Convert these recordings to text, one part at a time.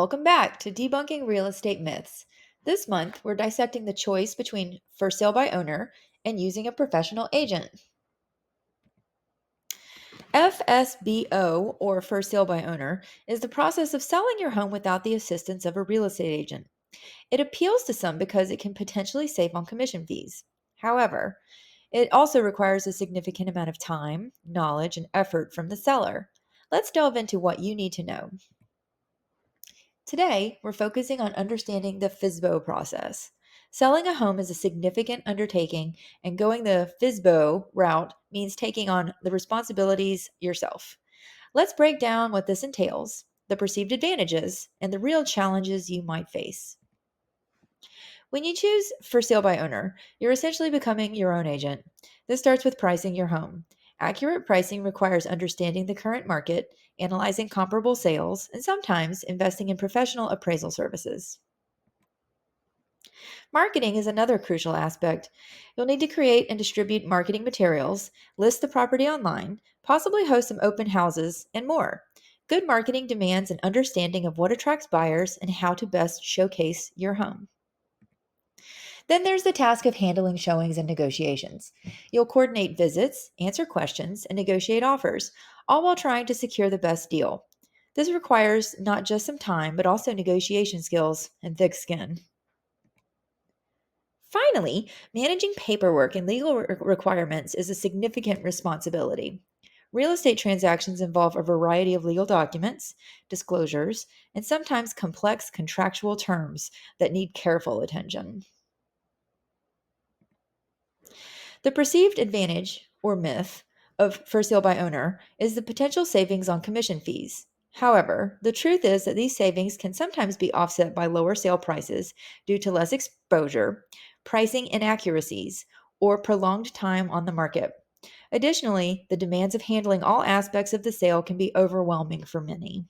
Welcome back to Debunking Real Estate Myths. This month, we're dissecting the choice between for sale by owner and using a professional agent. FSBO, or for sale by owner, is the process of selling your home without the assistance of a real estate agent. It appeals to some because it can potentially save on commission fees. However, it also requires a significant amount of time, knowledge, and effort from the seller. Let's delve into what you need to know. Today, we're focusing on understanding the FSBO process. Selling a home is a significant undertaking, and going the FSBO route means taking on the responsibilities yourself. Let's break down what this entails, the perceived advantages, and the real challenges you might face. When you choose for sale by owner, you're essentially becoming your own agent. This starts with pricing your home. Accurate pricing requires understanding the current market, analyzing comparable sales, and sometimes investing in professional appraisal services. Marketing is another crucial aspect. You'll need to create and distribute marketing materials, list the property online, possibly host some open houses, and more. Good marketing demands an understanding of what attracts buyers and how to best showcase your home. Then there's the task of handling showings and negotiations. You'll coordinate visits, answer questions, and negotiate offers, all while trying to secure the best deal. This requires not just some time, but also negotiation skills and thick skin. Finally, managing paperwork and legal requirements is a significant responsibility. Real estate transactions involve a variety of legal documents, disclosures, and sometimes complex contractual terms that need careful attention. The perceived advantage, or myth, of for sale by owner is the potential savings on commission fees. However, the truth is that these savings can sometimes be offset by lower sale prices due to less exposure, pricing inaccuracies, or prolonged time on the market. Additionally, the demands of handling all aspects of the sale can be overwhelming for many.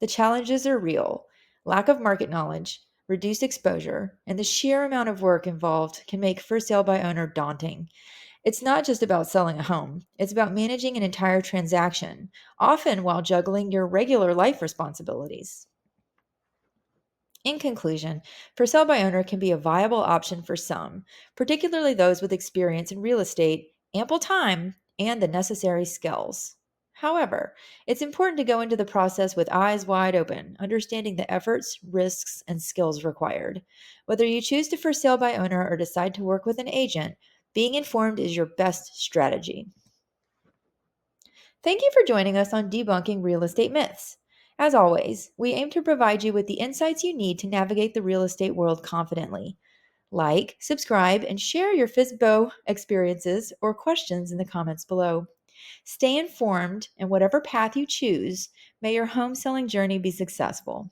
The challenges are real. Lack of market knowledge, reduced exposure, and the sheer amount of work involved can make for sale by owner daunting. It's not just about selling a home, it's about managing an entire transaction, often while juggling your regular life responsibilities. In conclusion, for sale by owner can be a viable option for some, particularly those with experience in real estate, ample time, and the necessary skills. However, it's important to go into the process with eyes wide open, understanding the efforts, risks, and skills required. Whether you choose to for sale by owner or decide to work with an agent, being informed is your best strategy. Thank you for joining us on Debunking Real Estate Myths. As always, we aim to provide you with the insights you need to navigate the real estate world confidently. Like, subscribe, and share your FSBO experiences or questions in the comments below. Stay informed, and whatever path you choose, may your home selling journey be successful.